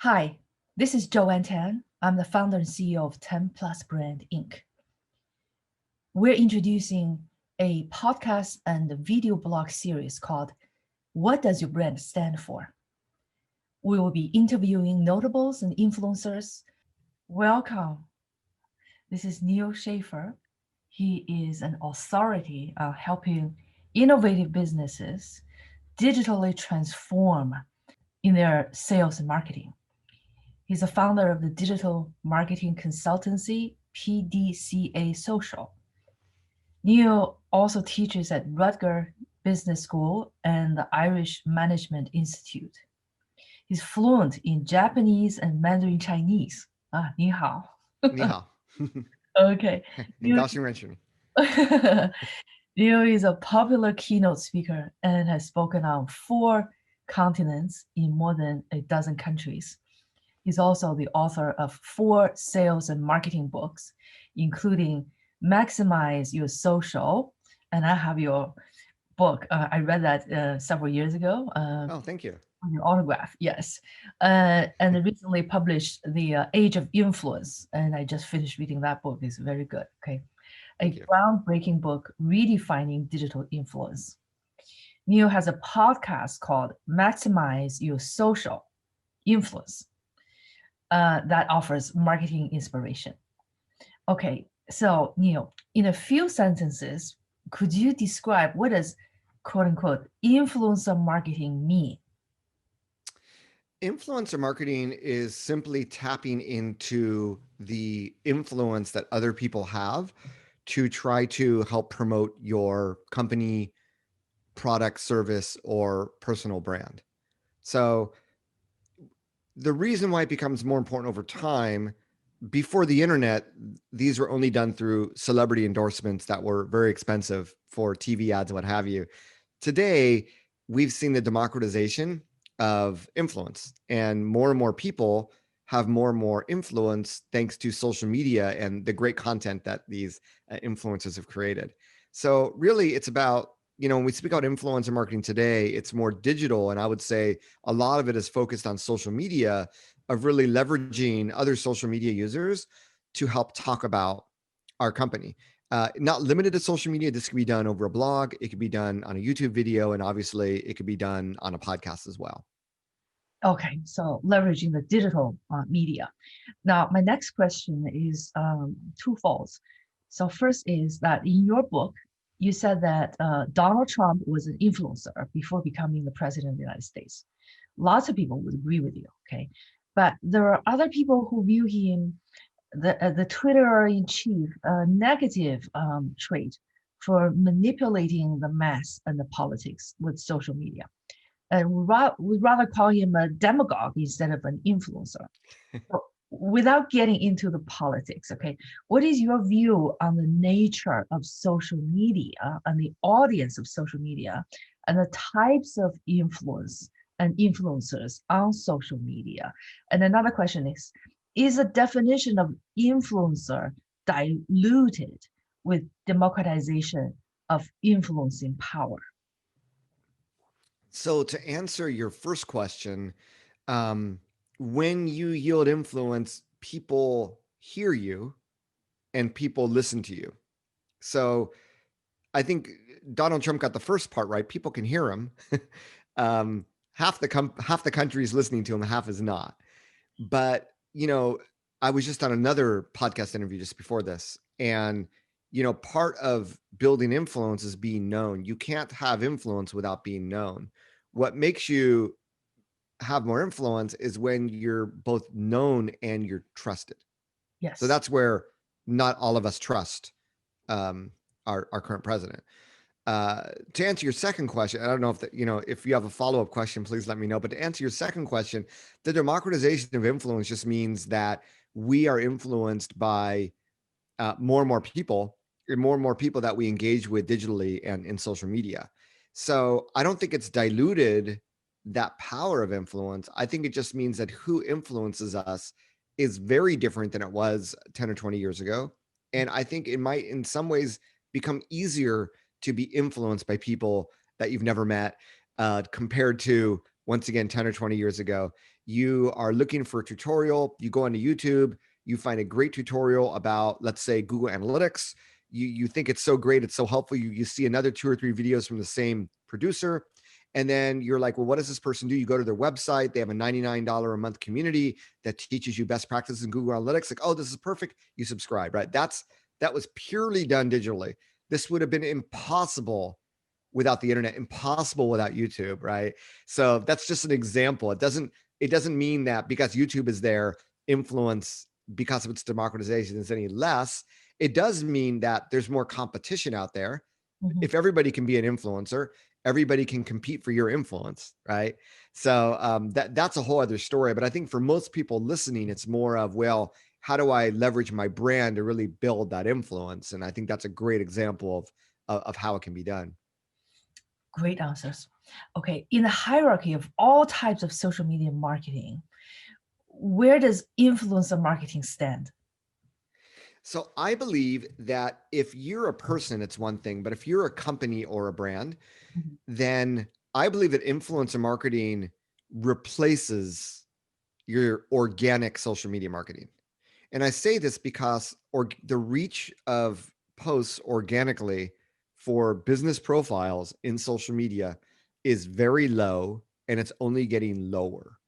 Hi, this is Joanne Tan. I'm the founder and CEO of 10 Plus Brand Inc. We're introducing a podcast and a video blog series called What Does Your Brand Stand For? We will be interviewing notables and influencers. Welcome. This is Neal Schaffer. He is an authority on helping innovative businesses digitally transform in their sales and marketing. He's a founder of the digital marketing consultancy, PDCA Social. Neal also teaches at Rutgers Business School and the Irish Management Institute. He's fluent in Japanese and Mandarin Chinese. 你好. 你好，Okay. 很 Neal 高兴认识你。Neal is a popular keynote speaker and has spoken on 4 continents in more than a dozen countries. He's also the author of 4 sales and marketing books, including Maximize Your Social. And I have your book. I read that several years ago. Oh, thank you. Your autograph, yes. And recently published The Age of Influence. And I just finished reading that book. It's very good. Okay. Thank A you. groundbreaking book redefining digital influence. Neal has a podcast called Maximize Your Social Influence that offers marketing inspiration. Okay, so Neal, in a few sentences, could you describe what does quote unquote influencer marketing mean? Influencer marketing is simply tapping into the influence that other people have to try to help promote your company, product, service, or personal brand. So, the reason why it becomes more important over time, before the internet, these were only done through celebrity endorsements that were very expensive for TV ads and what have you. Today, we've seen the democratization of influence, and more people have more and more influence thanks to social media and the great content that these influencers have created. So really, it's about, when we speak about influencer marketing today, it's more digital. And I would say a lot of it is focused on social media, of really leveraging other social media users to help talk about our company. Not limited to social media. This can be done over a blog. It could be done on a YouTube video. And obviously it could be done on a podcast as well. Okay, so leveraging the digital media. Now, my next question is twofold. So first is that in your book, you said that Donald Trump was an influencer before becoming the president of the United States. Lots of people would agree with you, okay? But there are other people who view him, the Twitter in chief, a negative trait for manipulating the mass and the politics with social media. And we'd rather call him a demagogue instead of an influencer. So without getting into the politics, okay, what is your view on the nature of social media and the audience of social media and the types of influence and influencers on social media? And another question is the definition of influencer diluted with democratization of influencing power? So to answer your first question, when you yield influence, people hear you and people listen to you. So I think Donald Trump got the first part right. People can hear him. Half the country is listening to him, half is not. But I was just on another podcast interview just before this, and part of building influence is being known. You can't have influence without being known. What makes you have more influence is when you're both known and you're trusted. So Yes. that's where not all of us trust our current president. To answer your second question, I don't know if you have a follow-up question, please let me know. But to answer your second question, the democratization of influence just means that we are influenced by more and more people, and more people that we engage with digitally and in social media. So I don't think it's diluted that power of influence. I think it just means that who influences us is very different than it was 10 or 20 years ago. And I think it might, in some ways, become easier to be influenced by people that you've never met compared to, once again, 10 or 20 years ago. You are looking for a tutorial, you go onto YouTube, you find a great tutorial about, let's say, Google Analytics. You think it's so great, it's so helpful. You see another 2 or 3 videos from the same producer. And then you're like, well, what does this person do? You go to their website. They have a $99 a month community that teaches you best practices in Google Analytics. Like, oh, this is perfect. You subscribe, right? That was purely done digitally. This would have been impossible without the internet, impossible without YouTube, right? So that's just an example. It doesn't mean that because YouTube is there, influence because of its democratization is any less. It does mean that there's more competition out there. Mhm. If everybody can be an influencer, everybody can compete for your influence, right? So that's a whole other story. But I think for most people listening, it's more of, well, how do I leverage my brand to really build that influence? And I think that's a great example of how it can be done. Great answers. Okay, in the hierarchy of all types of social media marketing, where does influencer marketing stand? So I believe that if you're a person, it's one thing, but if you're a company or a brand, Mhm. then I believe that influencer marketing replaces your organic social media marketing. And I say this because the reach of posts organically for business profiles in social media is very low and it's only getting lower.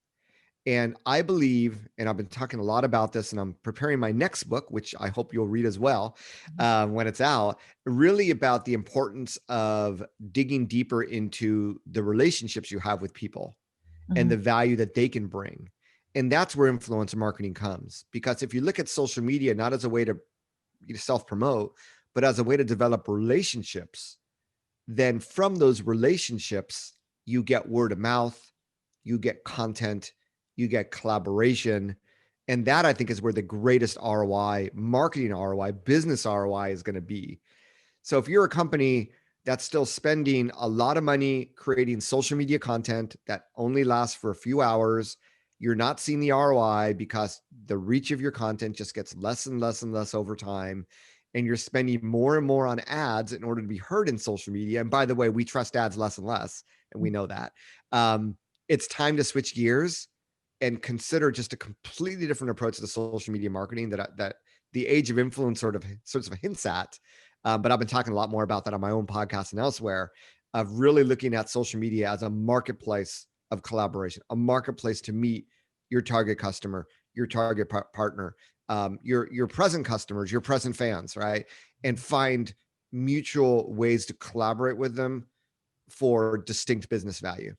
And I believe, and I've been talking a lot about this, and I'm preparing my next book, which I hope you'll read as well when it's out, really about the importance of digging deeper into the relationships you have with people and Mhm. the value that they can bring. And that's where influencer marketing comes. Because if you look at social media, not as a way to self promote, but as a way to develop relationships, then from those relationships, you get word of mouth, you get content, you get collaboration. And that I think is where the greatest ROI, marketing ROI, business ROI is going to be. So if you're a company that's still spending a lot of money creating social media content that only lasts for a few hours, you're not seeing the ROI because the reach of your content just gets less and less and less over time. And you're spending more and more on ads in order to be heard in social media. And by the way, we trust ads less and less, and we know that. It's time to switch gears and consider just a completely different approach to social media marketing that the age of influence sorts of hints at. But I've been talking a lot more about that on my own podcast and elsewhere, of really looking at social media as a marketplace of collaboration, a marketplace to meet your target customer, your target partner, your present customers, your present fans, right? And find mutual ways to collaborate with them for distinct business value.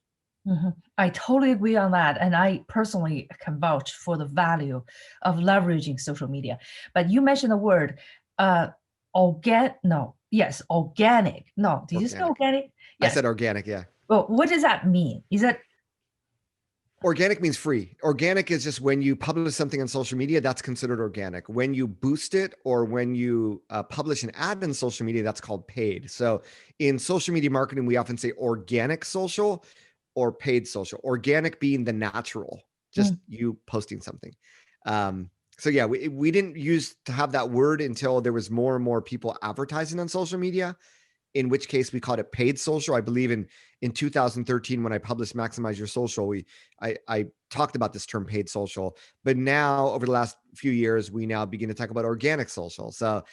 Mhm. I totally agree on that. And I personally can vouch for the value of leveraging social media. But you mentioned the word organic. No, did you say Organic. organic? I Yes. said organic, yeah. Well, what does that mean? Is that Organic means free. Organic is just when you publish something on social media, that's considered organic. When you boost it or when you publish an ad in social media, that's called paid. So in social media marketing, we often say organic social or paid social. Organic being the natural, just Mm, you posting something. So yeah, we didn't use to have that word until there was more and more people advertising on social media, in which case we called it paid social. I believe in 2013 when I published Maximize Your Social, I talked about this term paid social. But now over the last few years, we now begin to talk about organic social. So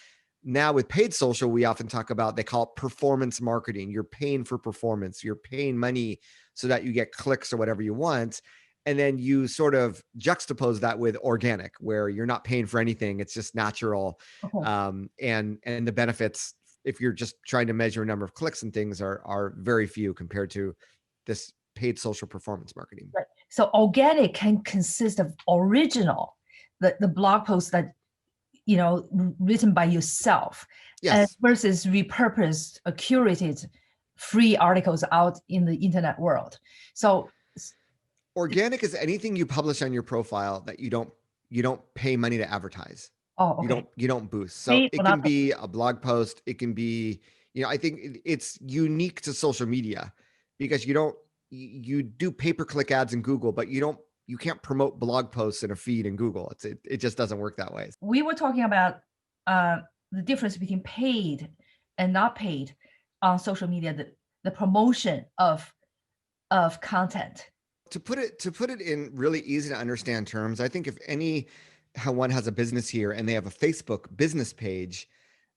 now with paid social, we often talk about, they call it performance marketing. You're paying for performance. You're paying money so that you get clicks or whatever you want. And then you sort of juxtapose that with organic, where you're not paying for anything. It's just natural. okay. And the benefits, if you're just trying to measure a number of clicks and things, are very few compared to this paid social performance marketing. Right. So organic can consist of original, the blog post that written by yourself, and Yes. versus repurposed, curated, free articles out in the internet world. So, Organic is anything you publish on your profile that you don't pay money to advertise. oh, You okay, don't boost. So paid or it not can paid. be a blog post, it can be, I think it's unique to social media because you do pay-per-click ads in Google, but you can't promote blog posts in a feed in Google. It just doesn't work that way. We were talking about uh, the difference between paid and not paid on social media, the promotion of content. to put it in really easy to understand terms, I think if any how one has a business here and they have a Facebook business page,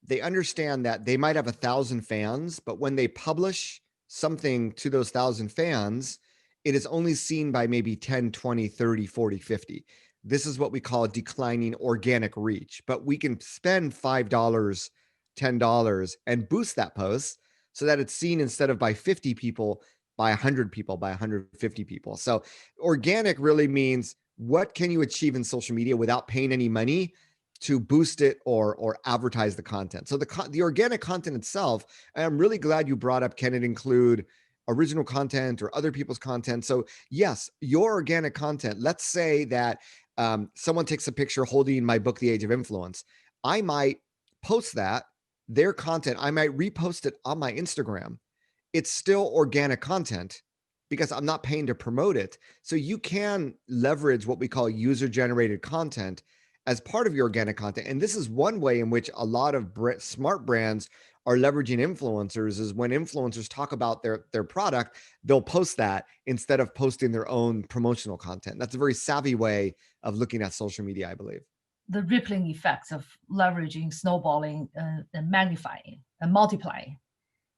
they understand that they might have 1,000 fans, but when they publish something to those 1,000 fans, it is only seen by maybe 10, 20, 30, 40, 50. This is what we call declining organic reach, but we can spend $5, $10 and boost that post so that it's seen instead of by 50 people, by 100 people, by 150 people. So organic really means what can you achieve in social media without paying any money to boost it or advertise the content. So the organic content itself, and I'm really glad you brought up, can it include original content or other people's content? So yes, your organic content. Let's say that someone takes a picture holding my book, The Age of Influence. I might post that their content. I might repost it on my Instagram. It's still organic content because I'm not paying to promote it. So you can leverage what we call user generated content as part of your organic content. And this is one way in which a lot of smart brands are leveraging influencers is when influencers talk about their product, they'll post that instead of posting their own promotional content. That's a very savvy way of looking at social media, I believe. The rippling effects of leveraging, snowballing, and magnifying and multiplying.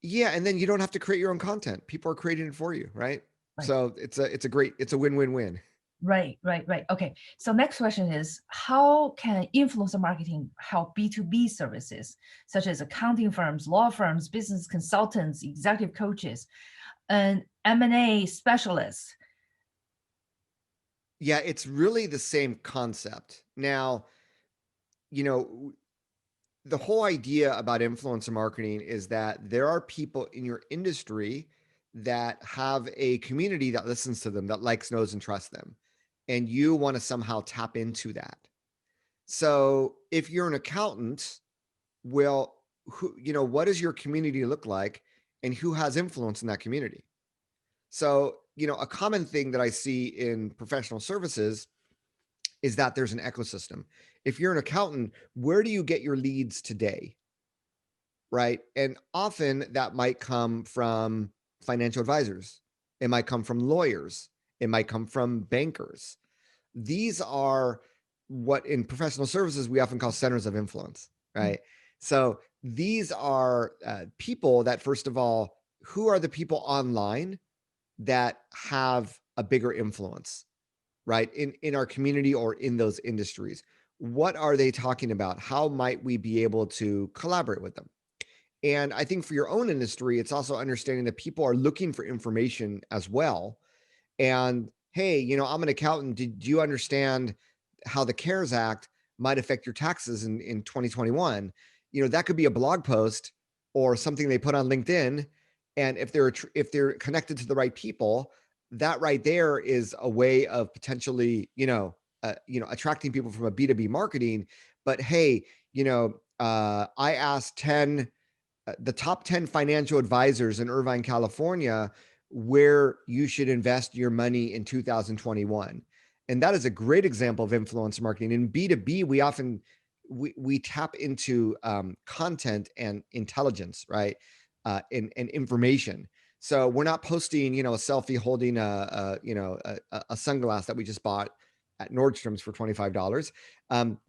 Yeah, and then you don't have to create your own content. People are creating it for you, right? Right. So it's a win-win-win. Right. Okay. So next question is, how can influencer marketing help B2B services, such as accounting firms, law firms, business consultants, executive coaches, and M&A specialists? Yeah, it's really the same concept. Now, you know, the whole idea about influencer marketing is that there are people in your industry that have a community that listens to them, that likes, knows, and trusts them. And you want to somehow tap into that. So if you're an accountant, well, what does your community look like and who has influence in that community? So, a common thing that I see in professional services is that there's an ecosystem. If you're an accountant, where do you get your leads today? Right. And often that might come from financial advisors, it might come from lawyers, it might come from bankers. These are what in professional services we often call centers of influence, right? So these are people that, first of all, who are the people online that have a bigger influence, right? In our community or in those industries. What are they talking about? How might we be able to collaborate with them? And I think for your own industry, it's also understanding that people are looking for information as well. And hey, I'm an accountant. Did you understand how the CARES Act might affect your taxes in 2021? That could be a blog post or something they put on LinkedIn. And if they're connected to the right people, that right there is a way of potentially, attracting people from a B2B marketing. But hey, I asked the top 10 financial advisors in Irvine, California, where you should invest your money in 2021. And that is a great example of influencer marketing. In B2B, we often we tap into content and intelligence, right? And information. So we're not posting, a selfie holding a sunglass that we just bought at Nordstrom's for $25.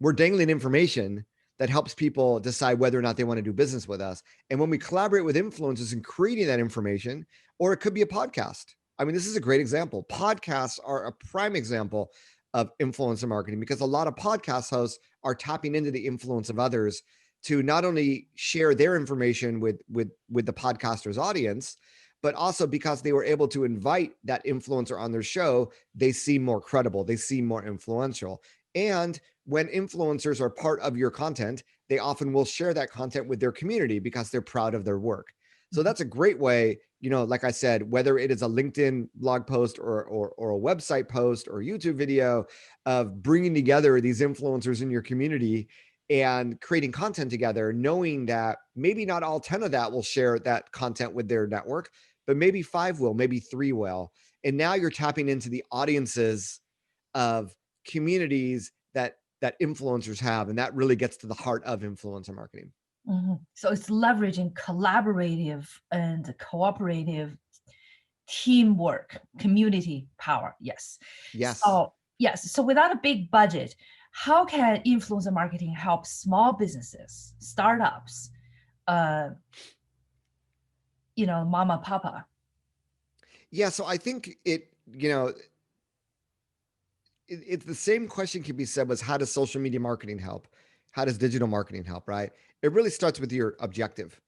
We're dangling information that helps people decide whether or not they want to do business with us. And when we collaborate with influencers in creating that information, or it could be a podcast. I mean, this is a great example. Podcasts are a prime example of influencer marketing because a lot of podcast hosts are tapping into the influence of others to not only share their information with the podcaster's audience, but also because they were able to invite that influencer on their show, they seem more credible, they seem more influential. And when influencers are part of your content, they often will share that content with their community because they're proud of their work. So that's a great way, like I said, whether it is a LinkedIn blog post or a website post or YouTube video, of bringing together these influencers in your community and creating content together, knowing that maybe not all 10 of that will share that content with their network, but maybe 5 will, maybe 3 will. And now you're tapping into the audiences of communities that influencers have, and that really gets to the heart of influencer marketing. So it's leveraging collaborative and cooperative teamwork, community power. Yes. Yes. So yes. So without a big budget, how can influencer marketing help small businesses, startups, uh, mama, papa? Yeah. So I think it's the same question can be said was how does social media marketing help? How does digital marketing help, right? It really starts with your objective.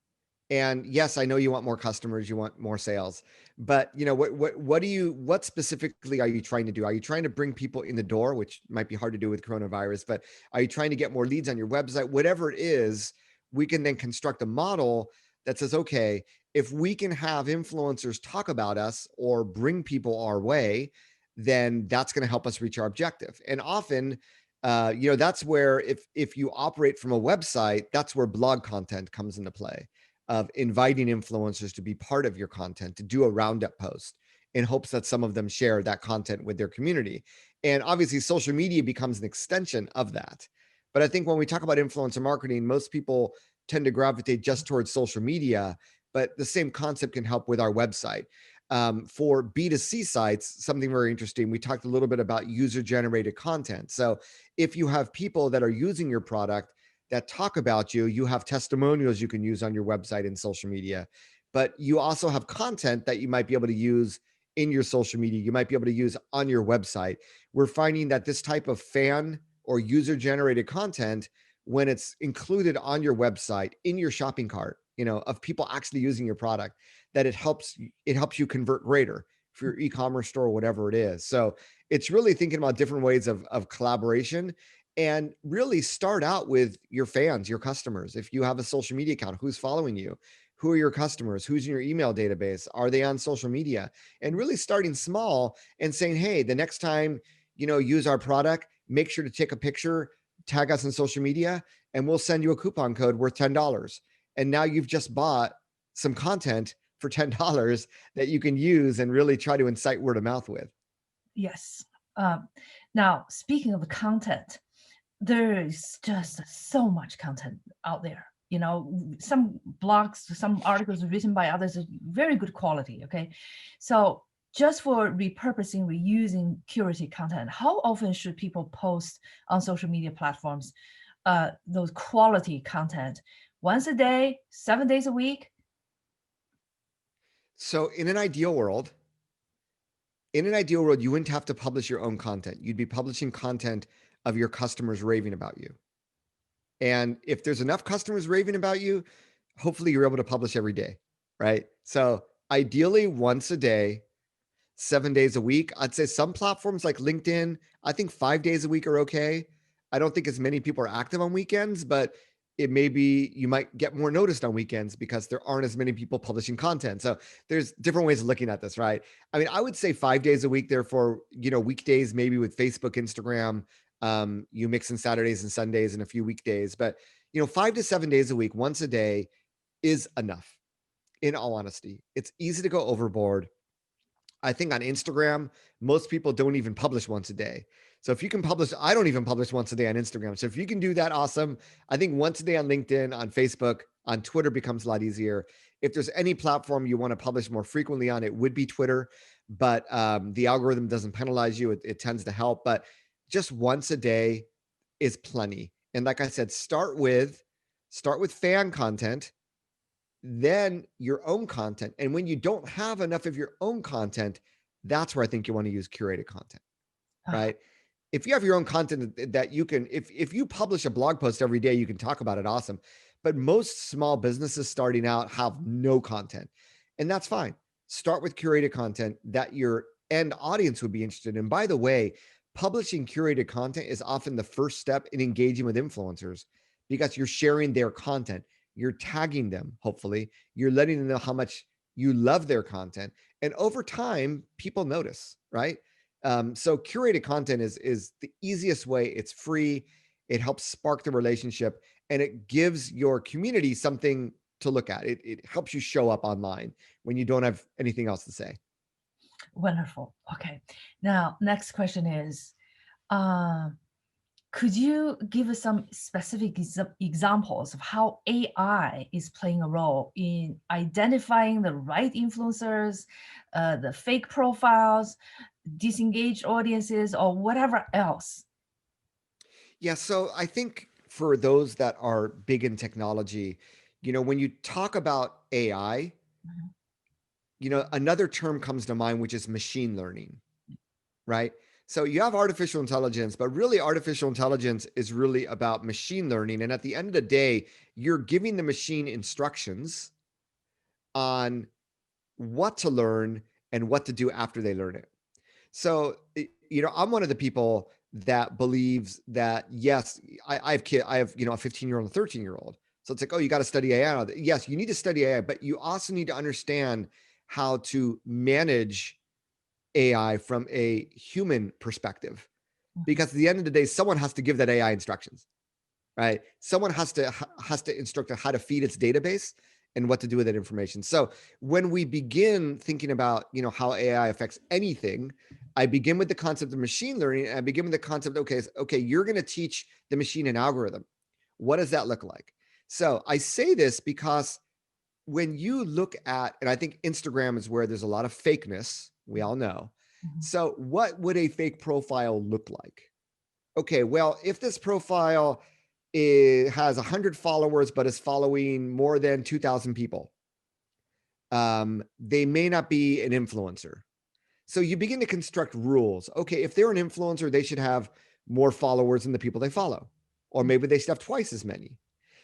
And yes, I know you want more customers, you want more sales, but what specifically are you trying to do? Are you trying to bring people in the door, which might be hard to do with coronavirus, but are you trying to get more leads on your website? Whatever it is, we can then construct a model that says, okay, if we can have influencers talk about us or bring people our way, then that's going to help us reach our objective. And often, that's where if you operate from a website, that's where blog content comes into play of inviting influencers to be part of your content, to do a roundup post in hopes that some of them share that content with their community. And obviously, social media becomes an extension of that. But I think when we talk about influencer marketing, most people tend to gravitate just towards social media, but the same concept can help with our website. For B2C sites, something very interesting, we talked a little bit about user generated content. So if you have people that are using your product that talk about you, you have testimonials you can use on your website and social media, but you also have content that you might be able to use in your social media, you might be able to use on your website. We're finding that this type of fan or user generated content, when it's included on your website in your shopping cart, of people actually using your product, that it helps you convert greater for your e-commerce store, whatever it is. So it's really thinking about different ways of collaboration, and really start out with your fans, your customers. If you have a social media account, who's following you? Who are your customers? Who's in your email database? Are they on social media? And really starting small and saying, hey, the next time, use our product, make sure to take a picture, tag us on social media, and we'll send you a coupon code worth $10. And now you've just bought some content for $10 that you can use and really try to incite word of mouth with. Yes. Um, Now, speaking of the content, there is just so much content out there. Some blogs, some articles written by others are very good quality. Okay. So just for repurposing, reusing curated content, how often should people post on social media platforms those quality content? Once a day, 7 days a week? So in an ideal world, you wouldn't have to publish your own content. You'd be publishing content of your customers raving about you. And if there's enough customers raving about you, hopefully you're able to publish every day, right? So ideally once a day, 7 days a week. I'd say some platforms like LinkedIn, I think 5 days a week are okay. I don't think as many people are active on weekends, but it may be you might get more noticed on weekends because there aren't as many people publishing content. So there's different ways of looking at this, right? I mean, I would say 5 days a week, therefore, weekdays, maybe with Facebook, Instagram, you mix in Saturdays and Sundays and a few weekdays, but 5 to 7 days a week, once a day is enough. In all honesty, it's easy to go overboard. I think on Instagram, most people don't even publish once a day. So if you can publish, I don't even publish once a day on Instagram. So if you can do that, awesome. I think once a day on LinkedIn, on Facebook, on Twitter becomes a lot easier. If there's any platform you want to publish more frequently on, it would be Twitter, but the algorithm doesn't penalize you. It tends to help, but just once a day is plenty. And like I said, start with fan content, then your own content. And when you don't have enough of your own content, that's where I think you want to use curated content, Ah, right? If you have your own content that you can, if you publish a blog post every day, you can talk about it, awesome. But most small businesses starting out have no content, and that's fine. Start with curated content that your end audience would be interested in. By the way, publishing curated content is often the first step in engaging with influencers because you're sharing their content, you're tagging them, hopefully, you're letting them know how much you love their content. And over time, people notice, right? So curated content is the easiest way. It's free. It helps spark the relationship, and it gives your community something to look at. It helps you show up online when you don't have anything else to say. wonderful. Okay. Now, next question is, uh, Could you give us some specific examples of how AI is playing a role in identifying the right influencers, the fake profiles, disengaged audiences, or whatever else? Yeah, so I think for those that are big in technology, when you talk about AI, Mhm. another term comes to mind, which is machine learning, right? So you have artificial intelligence, but really artificial intelligence is really about machine learning. And at the end of the day, you're giving the machine instructions on what to learn and what to do after they learn it. So, I'm one of the people that believes that yes, I have, a 15-year-old and a 13-year-old. So it's like, oh, you got to study AI. Yes, you need to study AI, but you also need to understand how to manage AI from a human perspective. Mhm. Because at the end of the day, someone has to give that AI instructions, right? Someone has to instruct it how to feed its database and what to do with that information. So when we begin thinking about, how AI affects anything, I begin with the concept of machine learning, and I begin with the concept, okay, you're going to teach the machine an algorithm. What does that look like? So I say this because when you look at, and I think Instagram is where there's a lot of fakeness, we all know. Mhm. So what would a fake profile look like? Okay, well, if this profile has 100 followers but is following more than 2,000 people, they may not be an influencer. So you begin to construct rules. Okay, if they're an influencer, they should have more followers than the people they follow, or maybe they should have twice as many.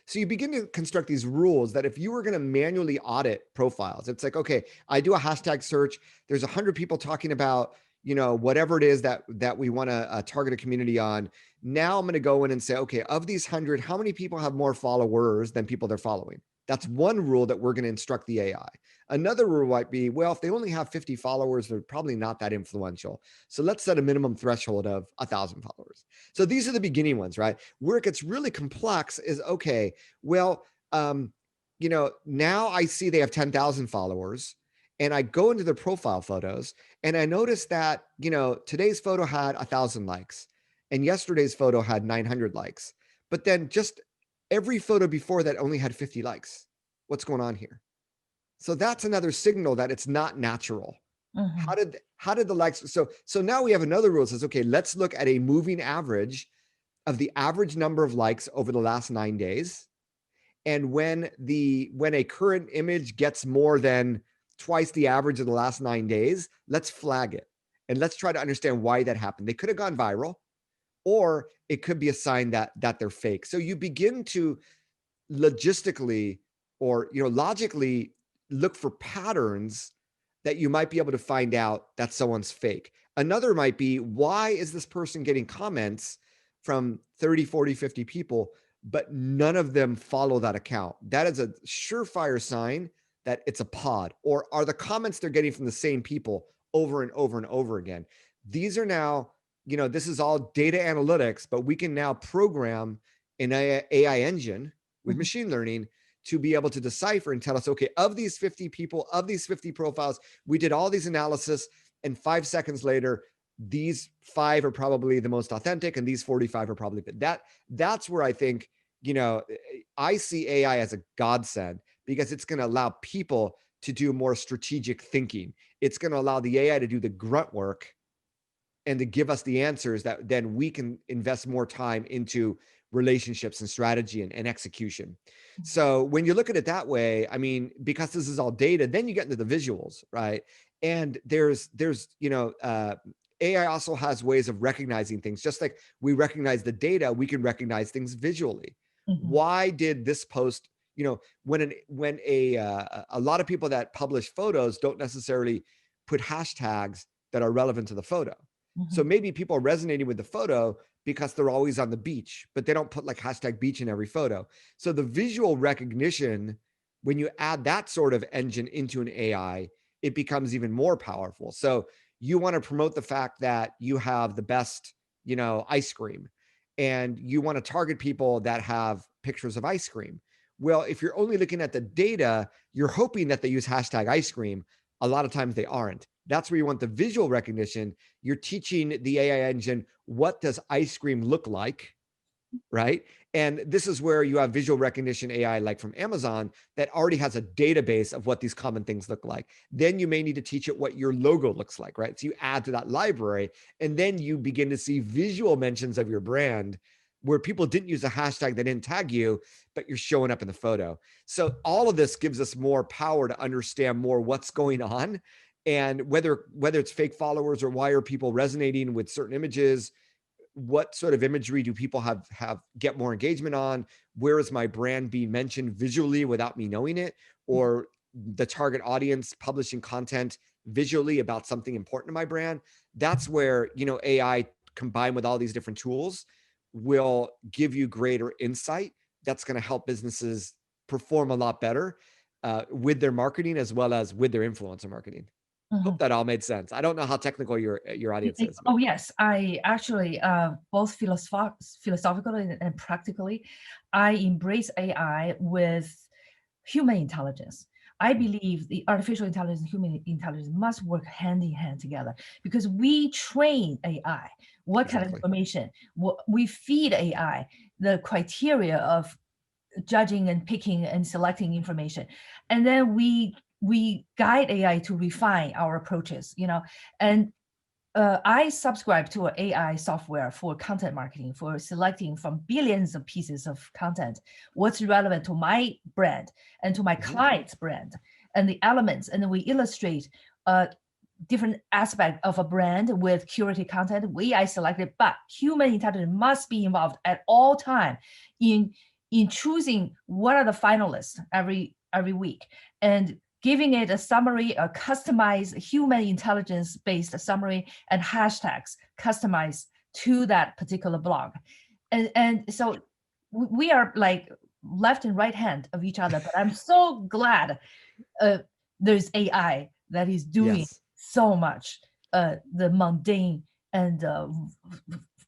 So you begin to construct these rules that if you were going to manually audit profiles, it's like, okay, I do a hashtag search. There's 100 people talking about, whatever it is that we want to target a community on. Now I'm going to go in and say, okay, of these 100, how many people have more followers than people they're following? That's one rule that we're going to instruct the AI. Another rule might be, well, if they only have 50 followers, they're probably not that influential. So let's set a minimum threshold of 1,000 followers. So these are the beginning ones, right? Where it gets really complex is, okay, well, now I see they have 10,000 followers, and I go into their profile photos and I notice that, today's photo had 1,000 likes and yesterday's photo had 900 likes. But then just every photo before that only had 50 likes. What's going on here? So that's another signal that it's not natural. How Mhm. did the likes, so now we have another rule that says, okay, let's look at a moving average of the average number of likes over the last 9 days. And when a current image gets more than twice the average of the last 9 days, let's flag it and let's try to understand why that happened. They could have gone viral, or it could be a sign that they're fake. So you begin to logistically, or logically, look for patterns that you might be able to find out that someone's fake. Another might be, why is this person getting comments from 30, 40, 50 people, but none of them follow that account? That is a surefire sign that it's a pod. Or are the comments they're getting from the same people over and over and over again? These are now, this is all data analytics, but we can now program an AI engine with Mhm. machine learning to be able to decipher and tell us, okay, of these 50 people, of these 50 profiles, we did all these analysis, and 5 seconds later, these 5 are probably the most authentic, and these 45 are probably that's where I think, I see AI as a godsend, because it's going to allow people to do more strategic thinking. It's going to allow the AI to do the grunt work and to give us the answers that then we can invest more time into relationships and strategy and execution. So when you look at it that way, I mean, because this is all data, then you get into the visuals, right? And there's AI also has ways of recognizing things. Just like we recognize the data, we can recognize things visually. Mhm. Why did this post, when a lot of people that publish photos don't necessarily put hashtags that are relevant to the photo. So Mhm. maybe people are resonating with the photo because they're always on the beach, but they don't put like hashtag beach in every photo. So the visual recognition, when you add that sort of engine into an AI, it becomes even more powerful. So you want to promote the fact that you have the best, ice cream, and you want to target people that have pictures of ice cream. Well, if you're only looking at the data, you're hoping that they use hashtag ice cream. A lot of times they aren't. That's where you want the visual recognition. You're teaching the AI engine, what does ice cream look like? right? And this is where you have visual recognition AI like from Amazon that already has a database of what these common things look like. Then you may need to teach it what your logo looks like, right? So you add to that library, and then you begin to see visual mentions of your brand where people didn't use a hashtag, they didn't tag you, but you're showing up in the photo. So all of this gives us more power to understand more what's going on, and whether it's fake followers or why are people resonating with certain images, what sort of imagery do people have get more engagement on, where is my brand being mentioned visually without me knowing it, or the target audience publishing content visually about something important to my brand. That's where, AI combined with all these different tools will give you greater insight that's going to help businesses perform a lot better with their marketing as well as with their influencer marketing. Hope Mhm. that all made sense. I don't know how technical your audience is, but Oh yes, I actually both philosophically and practically, I embrace AI with human intelligence. I believe the artificial intelligence and human intelligence must work hand in hand together because we train AI. What kind of exactly. information? What we feed AI the criteria of judging and picking and selecting information, and then we guide AI to refine our approaches. And I subscribe to an AI software for content marketing, for selecting from billions of pieces of content, what's relevant to my brand and to my Mm-hmm. client's brand, and the elements. And then we illustrate different aspect of a brand with curated content. I selected, but human intelligence must be involved at all time in choosing what are the finalists every week, and giving it a summary, a customized human intelligence based summary and hashtags customized to that particular blog. And so we are like left and right hand of each other, but I'm so glad uh, there's AI that is doing Yes. so much the mundane and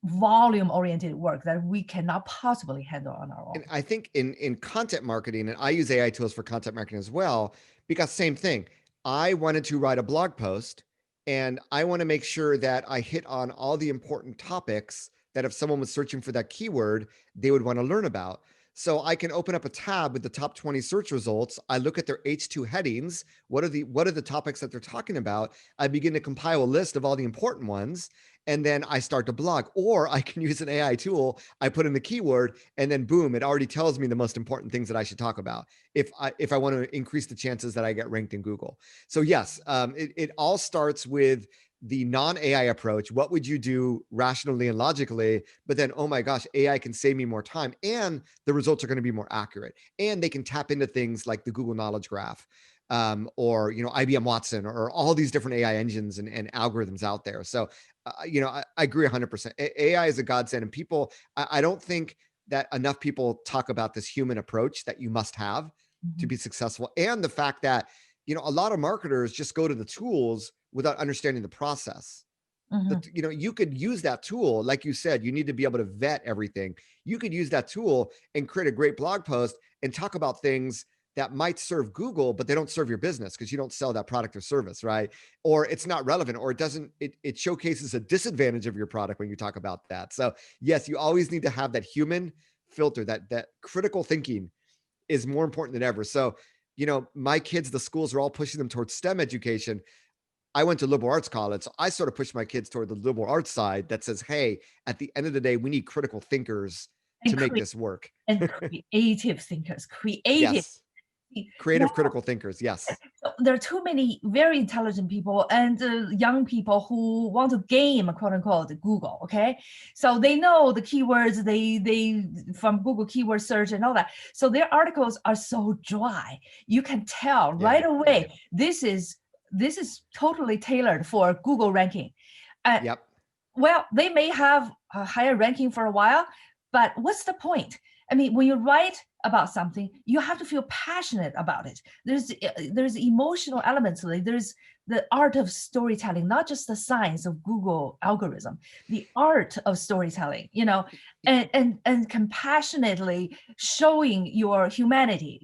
volume oriented work that we cannot possibly handle on our And own. I think in content marketing, and I use AI tools for content marketing as well, because same thing. I wanted to write a blog post, and I want to make sure that I hit on all the important topics that if someone was searching for that keyword, they would want to learn about. So I can open up a tab with the top 20 search results. I look at their H2 headings. What are the topics that they're talking about? I begin to compile a list of all the important ones, and then I start to blog. Or I can use an AI tool. I put in the keyword, and then boom, it already tells me the most important things that I should talk about if I want to increase the chances that I get ranked in Google. So yes, it all starts with the non-AI approach. What would you do rationally and logically? But then, oh my gosh, AI can save me more time, and the results are going to be more accurate, and they can tap into things like the Google Knowledge Graph. Or IBM Watson, or all these different AI engines and algorithms out there. So I agree 100%. AI is a godsend, and people, I don't think that enough people talk about this human approach that you must have to Mhm. be successful, and the fact that a lot of marketers just go to the tools without understanding the process. Mhm. That you could use that tool, like you said, you need to be able to vet everything. You could use that tool and create a great blog post and talk about things that might serve Google, but they don't serve your business because you don't sell that product or service, right? Or it's not relevant, or it showcases a disadvantage of your product when you talk about that. So yes, you always need to have that human filter. That critical thinking is more important than ever. So my kids, the schools are all pushing them towards STEM education. I went to liberal arts college, so I sort of pushed my kids toward the liberal arts side that says, hey, at the end of the day, we need critical thinkers And to make this work. creative thinkers, creative. Yes. Yeah, Creative critical thinkers. Yes. so there are too many very intelligent people and young people who want to game, quote unquote, Google. Okay, so they know the keywords they from Google keyword search and all that. So their articles are so dry. You can tell Yeah. right away this is totally tailored for Google ranking. Uh, Yep. well, they may have a higher ranking for a while, but what's the point? I mean, when you write about something, you have to feel passionate about it. There's emotional elements. There's the art of storytelling, not just the science of Google algorithm, the art of storytelling, and compassionately showing your humanity.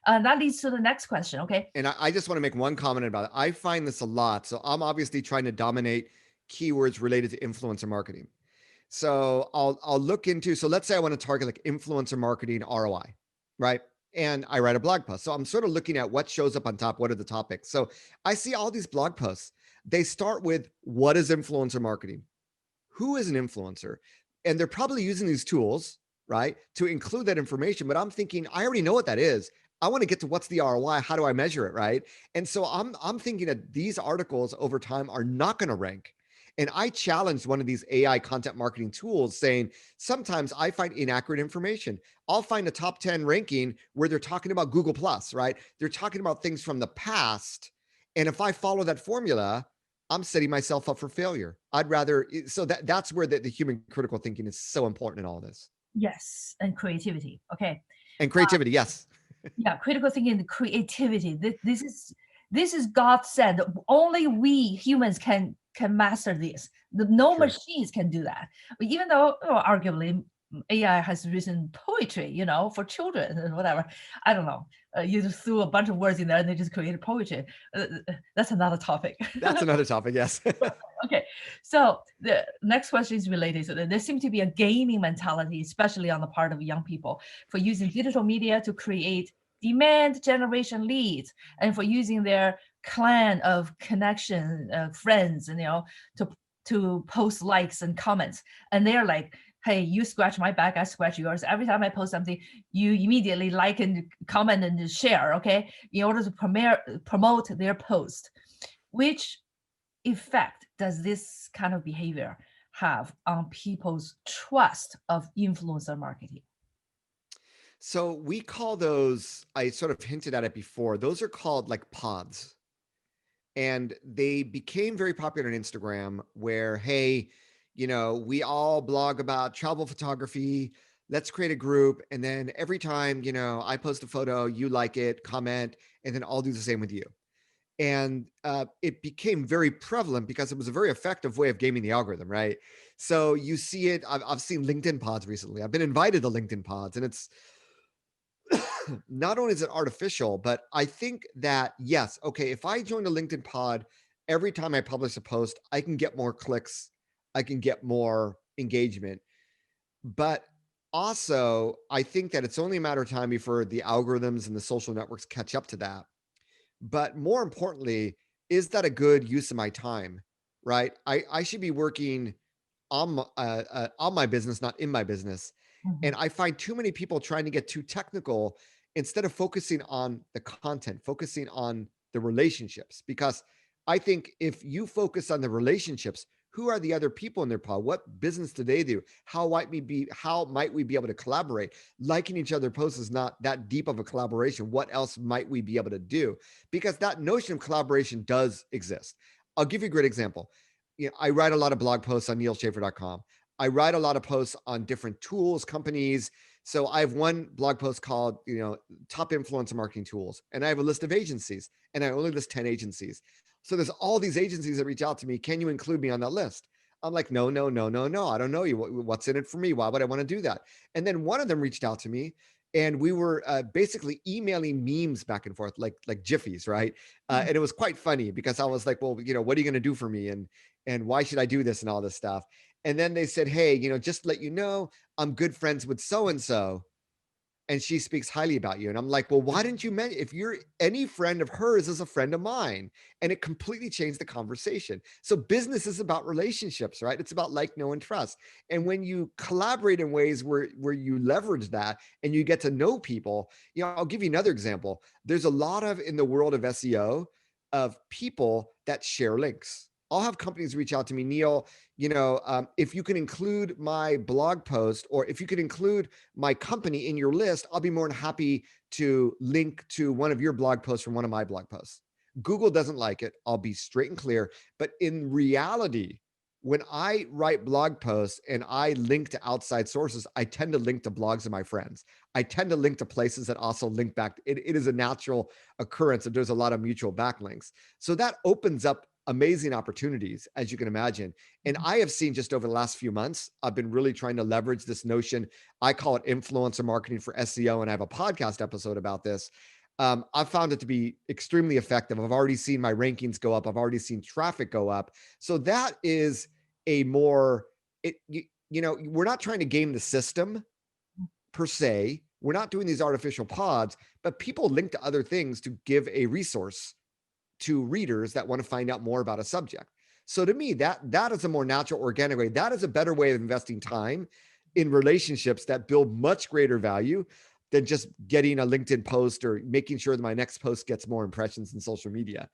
That leads to the next question. Okay. And I just want to make one comment about it. I find this a lot. So I'm obviously trying to dominate keywords related to influencer marketing. So I'll look into, so let's say I want to target like influencer marketing ROI, right? And I write a blog post. So I'm sort of looking at what shows up on top, what are the topics. So I see all these blog posts. They start with what is influencer marketing? Who is an influencer? And they're probably using these tools, right, to include that information. But I'm thinking, I already know what that is. I want to get to what's the ROI. How do I measure it, right? And so I'm thinking that these articles over time are not going to rank. And I challenged one of these AI content marketing tools saying, sometimes I find inaccurate information. I'll find a top 10 ranking where they're talking about Google Plus, right? They're talking about things from the past. And if I follow that formula, I'm setting myself up for failure. I'd rather, so that's where the human critical thinking is so important in all this. Yes, and creativity. Okay. And creativity, yes. Yeah, critical thinking and creativity. This is God said. Only we humans can master this. No Sure. machines can do that. Even though, arguably, AI has written poetry, for children and whatever. I don't know. You just threw a bunch of words in there and they just created poetry. That's another topic. That's another topic, yes. Okay, so the next question is related. So there seems to be a gaming mentality, especially on the part of young people, for using digital media to create demand generation leads, and for using their clan of connection, friends, and to post likes and comments. And they're like, hey, you scratch my back, I scratch yours. Every time I post something, you immediately like and comment and share, okay, in order to promote their post. Which effect does this kind of behavior have on people's trust of influencer marketing? So we call those, I sort of hinted at it before, those are called like pods. And they became very popular on Instagram where, hey, we all blog about travel photography. Let's create a group. And then every time, I post a photo, you like it, comment, and then I'll do the same with you. And it became very prevalent because it was a very effective way of gaming the algorithm, right? So you see it. I've seen LinkedIn pods recently. I've been invited to LinkedIn pods, and it's not only is it artificial, but I think that, yes, okay, if I join a LinkedIn pod, every time I publish a post, I can get more clicks, I can get more engagement. But also, I think that it's only a matter of time before the algorithms and the social networks catch up to that. But more importantly, is that a good use of my time? Right? I should be working on my business, not in my business. Mhm. And I find too many people trying to get too technical instead of focusing on the content, focusing on the relationships. Because I think if you focus on the relationships, who are the other people in their pod? What business do they do? How might we be able to collaborate? Liking each other posts is not that deep of a collaboration. What else might we be able to do? Because that notion of collaboration does exist. I'll give you a great example. I write a lot of blog posts on nealschaffer.com. I write a lot of posts on different tools, companies. So I have one blog post called, top influencer marketing tools. And I have a list of agencies and I only list 10 agencies. So there's all these agencies that reach out to me. Can you include me on that list? I'm like, no, no, no, no, no. I don't know you. What's in it for me? Why would I want to do that? And then one of them reached out to me and we were basically emailing memes back and forth, like jiffies, right? Mhm. And it was quite funny because I was like, well, what are you going to do for me? And why should I do this and all this stuff? And then they said, hey, just to let you know, I'm good friends with so and so, and she speaks highly about you. And I'm like, well, why didn't you mention, if you're any friend of hers is a friend of mine? And it completely changed the conversation. So business is about relationships, right? It's about like, know, and trust. And when you collaborate in ways where you leverage that and you get to know people, I'll give you another example. There's a lot of in the world of SEO of people that share links. I'll have companies reach out to me, Neal, if you can include my blog post or if you could include my company in your list, I'll be more than happy to link to one of your blog posts from one of my blog posts. Google doesn't like it. I'll be straight and clear. But in reality, when I write blog posts and I link to outside sources, I tend to link to blogs of my friends. I tend to link to places that also link back. It is a natural occurrence that there's a lot of mutual backlinks. So that opens up amazing opportunities, as you can imagine. And I have seen just over the last few months, I've been really trying to leverage this notion. I call it influencer marketing for SEO, and I have a podcast episode about this. I've found it to be extremely effective. I've already seen my rankings go up. I've already seen traffic go up. So that is a more, we're not trying to game the system per se. We're not doing these artificial pods, but people link to other things to give a resource to readers that want to find out more about a subject. So to me, that is a more natural, organic way. That is a better way of investing time in relationships that build much greater value than just getting a LinkedIn post or making sure that my next post gets more impressions in social media.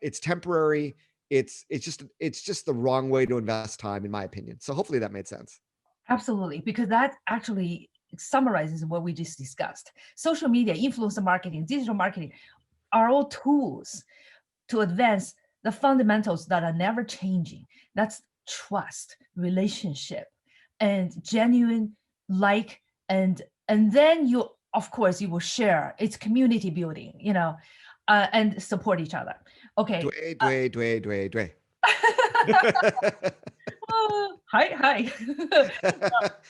It's temporary. It's just the wrong way to invest time, in my opinion. So hopefully that made sense. Absolutely, because that actually summarizes what we just discussed. Social media, influencer marketing, digital marketing are all tools to advance the fundamentals that are never changing. That's trust, relationship, and genuine like, and then you, of course, you will share. It's community building, and support each other. Okay. Dway. Hi, hi.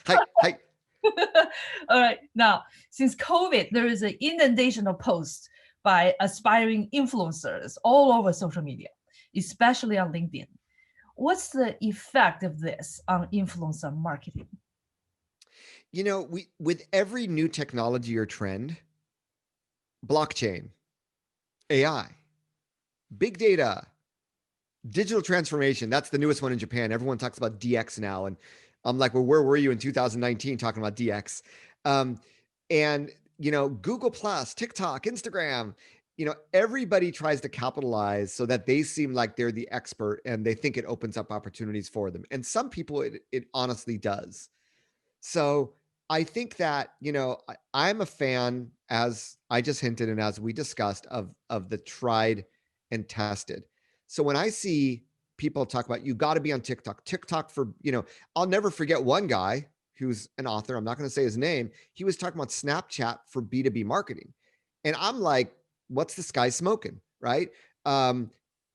Hi, hi. All right. Now, since COVID, there is an inundation of posts by aspiring influencers all over social media, especially on LinkedIn. What's the effect of this on influencer marketing? We with every new technology or trend, blockchain, AI, big data, digital transformation, that's the newest one in Japan. Everyone talks about DX now. And I'm like, well, where were you in 2019 talking about DX? Um, and, Google Plus, TikTok, Instagram, everybody tries to capitalize so that they seem like they're the expert and they think it opens up opportunities for them. And some people, it honestly does. So I think that, I'm a fan, as I just hinted and as we discussed, of the tried and tested. So when I see people talk about, you got to be on TikTok for, I'll never forget one guy who's an author. I'm not going to say his name. He was talking about Snapchat for B2B marketing. And I'm like, what's this guy smoking? Right. You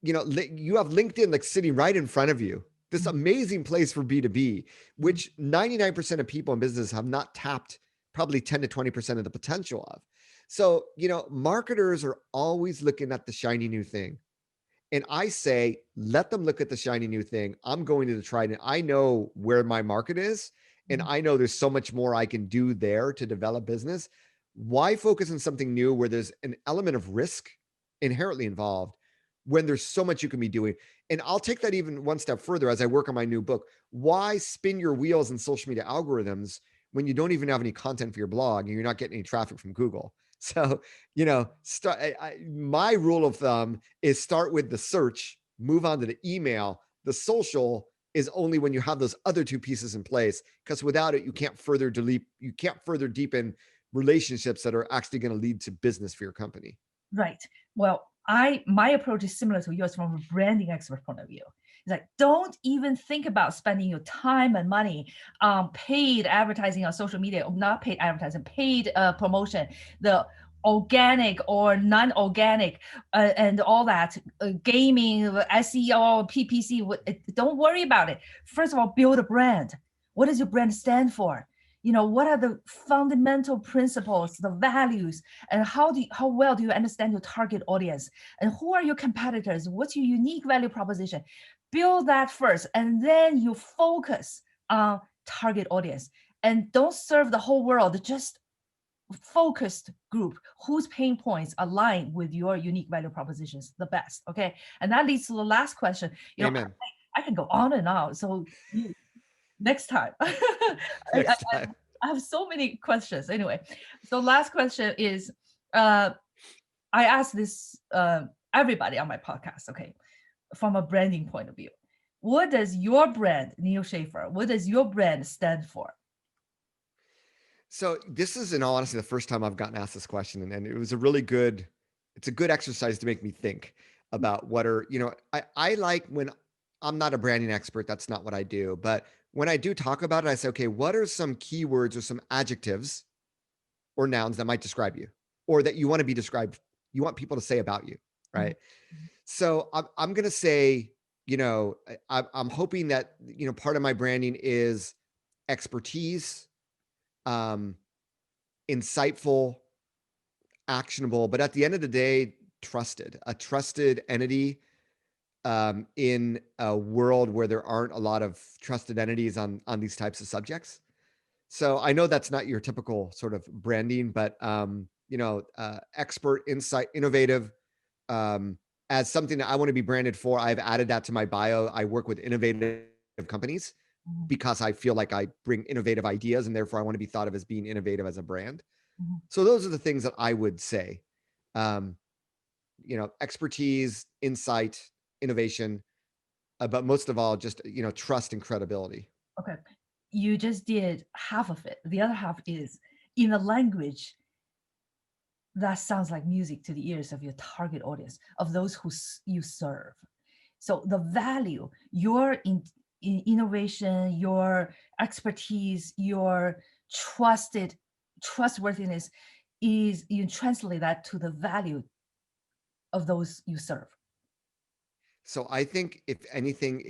have LinkedIn like sitting right in front of you, this amazing place for B2B, which 99% of people in business have not tapped probably 10 to 20% of the potential of. So, marketers are always looking at the shiny new thing. And I say, let them look at the shiny new thing. I'm going to the tried. And I know where my market is. And I know there's so much more I can do there to develop business. Why focus on something new where there's an element of risk inherently involved when there's so much you can be doing? And I'll take that even one step further as I work on my new book. Why spin your wheels in social media algorithms when you don't even have any content for your blog and you're not getting any traffic from Google? So, my rule of thumb is start with the search, move on to the email. The social is only when you have those other two pieces in place, because without it, you can't further deepen relationships that are actually going to lead to business for your company. Right. Well, my approach is similar to yours from a branding expert point of view. It's like, don't even think about spending your time and money on paid advertising on social media, or not paid advertising, paid promotion, the organic or non-organic, and all that, gaming, SEO, PPC. Don't worry about it. First of all, build a brand. What does your brand stand for? What are the fundamental principles, the values, and how well do you understand your target audience, and who are your competitors? What's your unique value proposition? Build that first, and then you focus on target audience, and don't serve the whole world. Just focused group whose pain points align with your unique value propositions the best. Okay, and that leads to the last question. Amen. I can go on and on. So next time. I, Next time. I have so many questions. Anyway, so last question is, I ask this everybody on my podcast. Okay, from a branding point of view, what does your brand, Neal Schaffer, what does your brand stand for? So this is, in all honesty, the first time I've gotten asked this question, and it was it's a good exercise to make me think about what are, I like when I'm not a branding expert, that's not what I do. But when I do talk about it, I say, okay, what are some keywords or some adjectives or nouns that might describe you or that you want to be described, you want people to say about you, Mhm. right? So I'm going to say, I'm hoping that, part of my branding is expertise, um, insightful, actionable, but at the end of the day, a trusted entity, in a world where there aren't a lot of trusted entities on these types of subjects. So I know that's not your typical sort of branding, but expert, insight, innovative, um, as something that I want to be branded for. I've added that to my bio. I work with innovative companies Mhm, because I feel like I bring innovative ideas, and therefore I want to be thought of as being innovative as a brand. mhm. So those are the things that I would say. Um, expertise, insight, innovation, but most of all, just trust and credibility. Okay, you just did half of it. The other half is in a language that sounds like music to the ears of your target audience, of those who you serve. So the value, your in innovation, your expertise, your trustworthiness is you translate that to the value of those you serve. So I think if anything,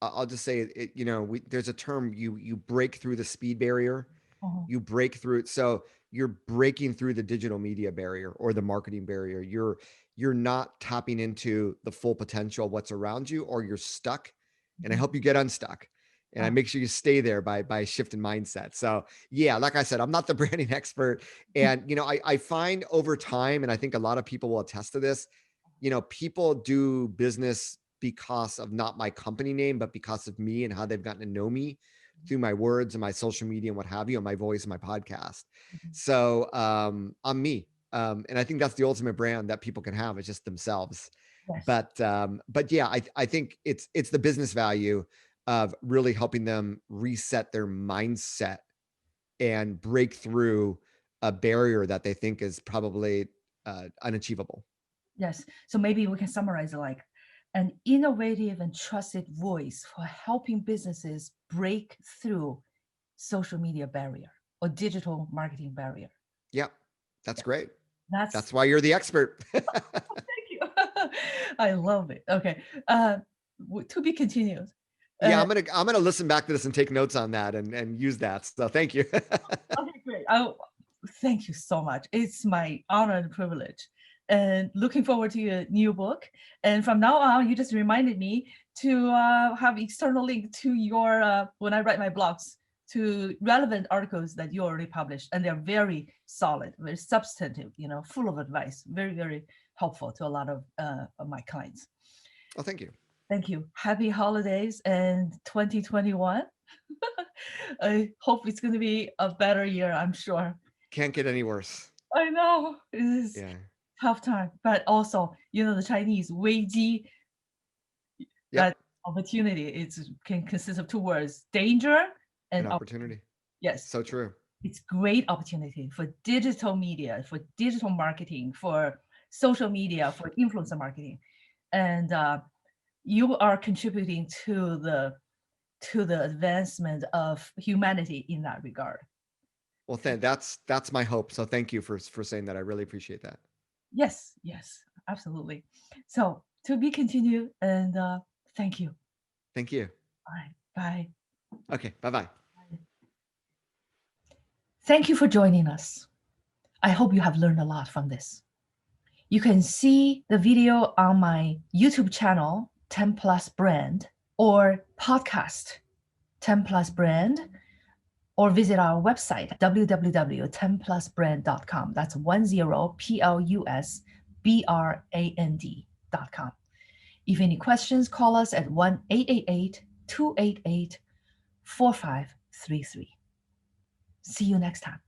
I'll just say it. There's a term, you break through the speed barrier, Mhm, you break through it. So you're breaking through the digital media barrier or the marketing barrier. You're not tapping into the full potential of what's around you, or you're stuck. And I mhm. help you get unstuck. And I Oh, make sure you stay there by shifting mindset. So yeah, like I said, I'm not the branding expert. And I find over time, and I think a lot of people will attest to this, people do business because of not my company name, but because of me and how they've gotten to know me through my words and my social media and what have you, and my voice and my podcast. mhm. So I'm me. And I think that's the ultimate brand that people can have. It's just themselves. Yes, But yeah, I think it's the business value of really helping them reset their mindset and break through a barrier that they think is probably unachievable. yes. So maybe we can summarize it like an innovative and trusted voice for helping businesses break through social media barrier or digital marketing barrier. Yeah, that's Yeah, great. that's That's why you're the expert. thank you. I love it. Okay. To be continued. Yeah, Uh, I'm gonna listen back to this and take notes on that and use that. So thank you. okay, great. Thank you so much. It's my honor and privilege. And looking forward to your new book. And from now on, you just reminded me to have external link to your when I write my blogs to relevant articles that you already published, and they're very solid, very substantive. Full of advice. Very, very helpful to a lot of my clients. Oh, thank you. Thank you. Happy holidays and 2021. I hope it's going to be a better year, I'm sure. Can't get any worse. I know it is Yeah. tough time, but also, the Chinese 危机, Yep. that opportunity, can consist of two words, danger An and opportunity. yes, So true. it's great opportunity for digital media, for digital marketing, for social media, for influencer marketing. And you are contributing to the advancement of humanity in that regard. Well, that's my hope. So thank you for saying that. I really appreciate that. Yes, yes, absolutely. So to be continued, and thank you. Thank you. All right, bye. Okay. Bye-bye. Thank you for joining us. I hope you have learned a lot from this. You can see the video on my YouTube channel, 10 Plus Brand, or podcast, 10 Plus Brand, or visit our website, www.10plusbrand.com. That's 10plusbrand.com. If any questions, call us at 1-888-288-4533. See you next time.